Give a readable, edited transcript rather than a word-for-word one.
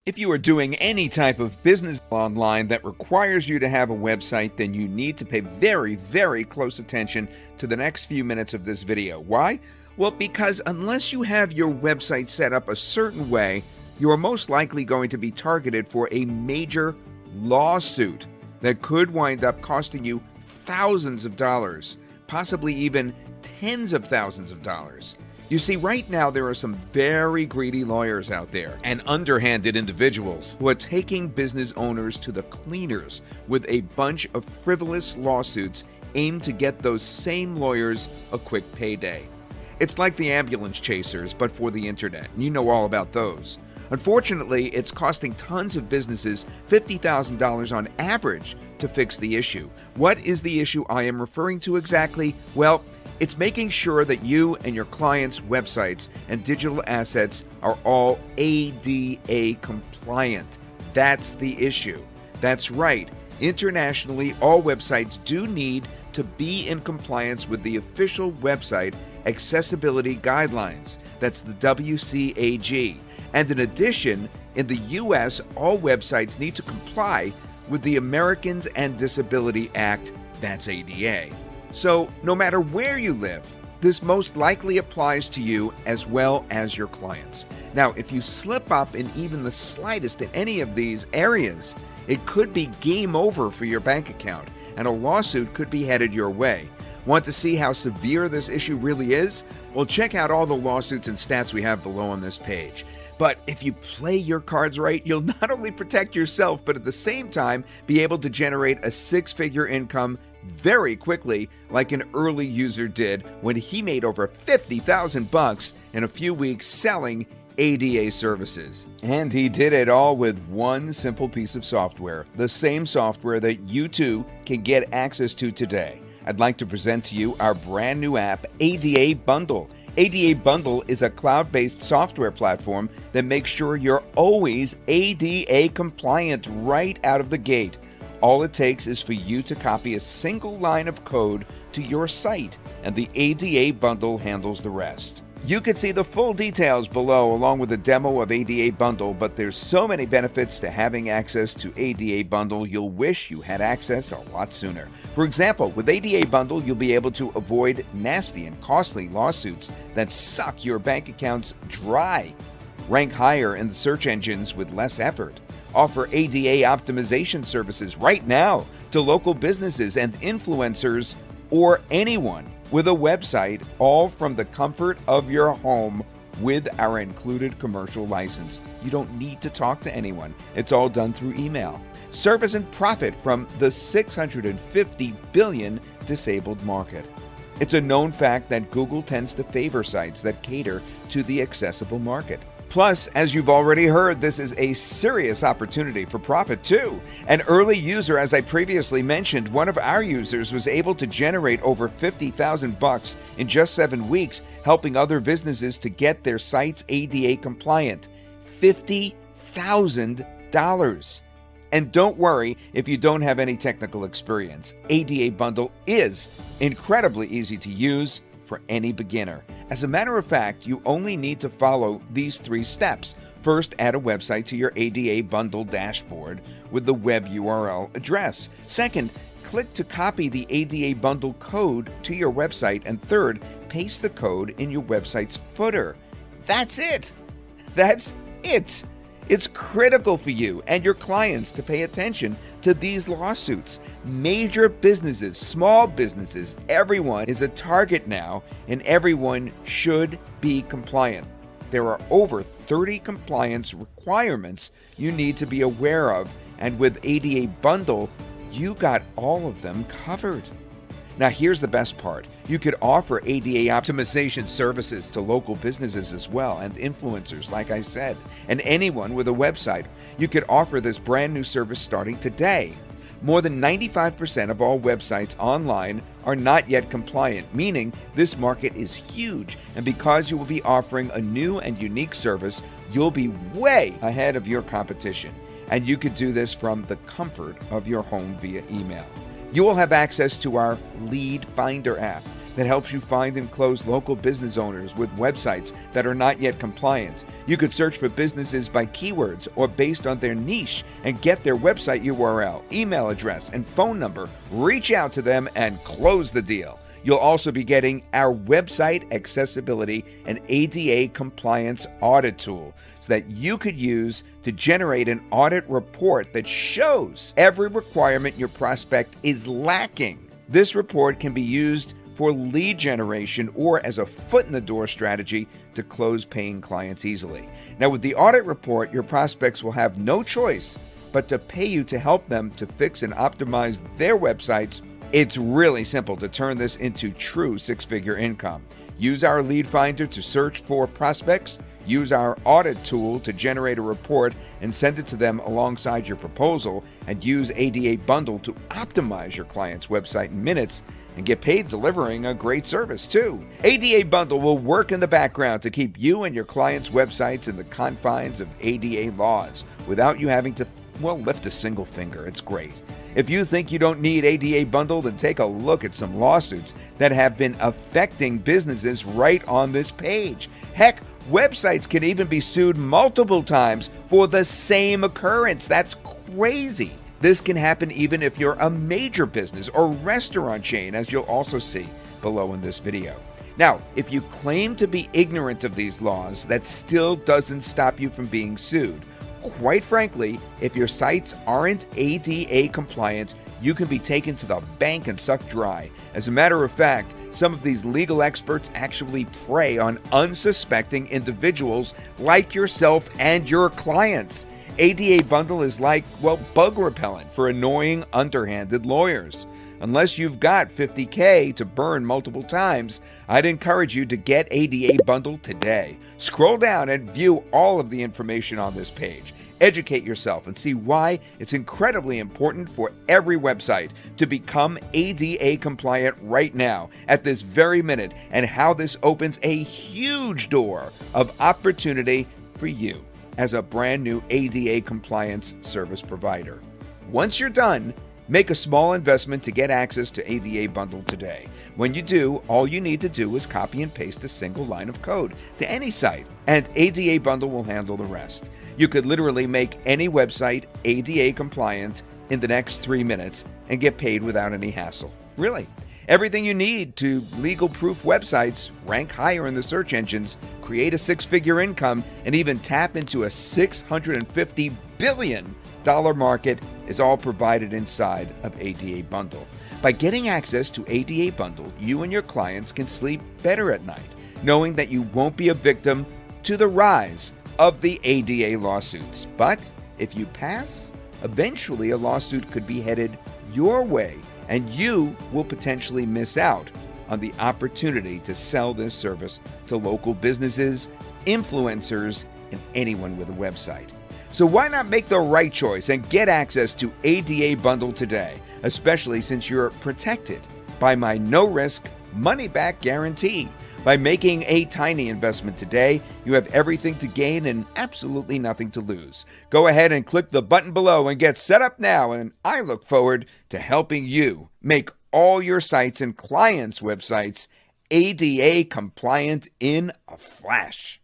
If you are doing any type of business online that requires you to have a website, then you need to pay very, very close attention to the next few minutes of this video. Why? Well, because unless you have your website set up a certain way, you are most likely going to be targeted for a major lawsuit that could wind up costing you thousands of dollars, possibly even tens of thousands of dollars. You see, right now there are some very greedy lawyers out there and underhanded individuals who are taking business owners to the cleaners with a bunch of frivolous lawsuits aimed to get those same lawyers a quick payday. It's like the ambulance chasers, but for the internet. You know all about those. Unfortunately, it's costing tons of businesses $50,000 on average to fix the issue. What is the issue I am referring to exactly? Well, it's making sure that you and your clients' websites and digital assets are all ADA compliant. That's the issue. That's right. Internationally, all websites do need to be in compliance with the official website accessibility guidelines. That's the WCAG. And in addition, in the US, all websites need to comply with the Americans and Disability Act. That's ADA. So, no matter where you live, this most likely applies to you as well as your clients. Now, if you slip up in even the slightest in any of these areas, it could be game over for your bank account, and a lawsuit could be headed your way. Want to see how severe this issue really is? Well, check out all the lawsuits and stats we have below on this page. But if you play your cards right, you'll not only protect yourself, but at the same time be able to generate a six-figure income very quickly, like an early user did when he made over $50,000 in a few weeks selling ADA services. And he did it all with one simple piece of software, the same software that you too can get access to today. I'd like to present to you our brand new app, ADA Bundle. ADA Bundle is a cloud-based software platform that makes sure you're always ADA compliant right out of the gate. All it takes is for you to copy a single line of code to your site, and the ADA Bundle handles the rest. You can see the full details below along with a demo of ADA Bundle, but there's so many benefits to having access to ADA Bundle, you'll wish you had access a lot sooner. For example, with ADA Bundle, you'll be able to avoid nasty and costly lawsuits that suck your bank accounts dry, rank higher in the search engines with less effort, offer ADA optimization services right now to local businesses and influencers or anyone with a website, all from the comfort of your home with our included commercial license. You don't need to talk to anyone. It's all done through email. Service and profit from the $650 billion disabled market. It's a known fact that Google tends to favor sites that cater to the accessible market. Plus, as you've already heard, this is a serious opportunity for profit too. An early user, as I previously mentioned, one of our users was able to generate over $50,000 in just 7 weeks, helping other businesses to get their sites ADA compliant. $50,000. And don't worry if you don't have any technical experience. ADA Bundle is incredibly easy to use for any beginner. As a matter of fact, you only need to follow these 3 steps. First, add a website to your ADA Bundle dashboard with the web URL address. Second, click to copy the ADA Bundle code to your website. And third, paste the code in your website's footer. That's it. That's it. It's critical for you and your clients to pay attention to these lawsuits. Major businesses, small businesses, everyone is a target now, and everyone should be compliant. There are over 30 compliance requirements you need to be aware of, and with ADA Bundle, you got all of them covered. Now here's the best part. You could offer ADA optimization services to local businesses as well, and influencers, like I said, and anyone with a website. You could offer this brand new service starting today. More than 95% of all websites online are not yet compliant, meaning this market is huge. And because you will be offering a new and unique service, you'll be way ahead of your competition. And you could do this from the comfort of your home via email. You will have access to our Lead Finder app that helps you find and close local business owners with websites that are not yet compliant. You could search for businesses by keywords or based on their niche and get their website URL, email address, and phone number. Reach out to them and close the deal. You'll also be getting our website accessibility and ADA compliance audit tool so that you could use to generate an audit report that shows every requirement your prospect is lacking. This report can be used for lead generation or as a foot in the door strategy to close paying clients easily. Now, with the audit report, your prospects will have no choice but to pay you to help them to fix and optimize their websites. It's really simple to turn this into true six-figure income. Use our lead finder to search for prospects, use our audit tool to generate a report and send it to them alongside your proposal, and use ADA Bundle to optimize your client's website in minutes and get paid delivering a great service too. ADA Bundle will work in the background to keep you and your clients' websites in the confines of ADA laws without you having to, lift a single finger. It's great. If you think you don't need ADA Bundle, then take a look at some lawsuits that have been affecting businesses right on this page. Heck, websites can even be sued multiple times for the same occurrence. That's crazy. This can happen even if you're a major business or restaurant chain, as you'll also see below in this video. Now, if you claim to be ignorant of these laws, that still doesn't stop you from being sued. Quite frankly, if your sites aren't ADA compliant, you can be taken to the bank and sucked dry. As a matter of fact, some of these legal experts actually prey on unsuspecting individuals like yourself and your clients. ADA Bundle is like, bug repellent for annoying, underhanded lawyers. Unless you've got $50K to burn multiple times, I'd encourage you to get ADA Bundle today. Scroll down and view all of the information on this page. Educate yourself and see why it's incredibly important for every website to become ADA compliant right now, at this very minute, and how this opens a huge door of opportunity for you as a brand new ADA compliance service provider. Once you're done, make a small investment to get access to ADA Bundle today. When you do, all you need to do is copy and paste a single line of code to any site, and ADA Bundle will handle the rest. You could literally make any website ADA compliant in the next 3 minutes and get paid without any hassle. Really. Everything you need to legal-proof websites, rank higher in the search engines, create a six-figure income, and even tap into a $650 billion market is all provided inside of ADA Bundle. By getting access to ADA Bundle, you and your clients can sleep better at night, knowing that you won't be a victim to the rise of the ADA lawsuits. But if you pass, eventually a lawsuit could be headed your way, and you will potentially miss out on the opportunity to sell this service to local businesses, influencers, and anyone with a website. So why not make the right choice and get access to ADA Bundle today, especially since you're protected by my no-risk, money-back guarantee. By making a tiny investment today, you have everything to gain and absolutely nothing to lose. Go ahead and click the button below and get set up now, and I look forward to helping you make all your sites and clients' websites ADA compliant in a flash.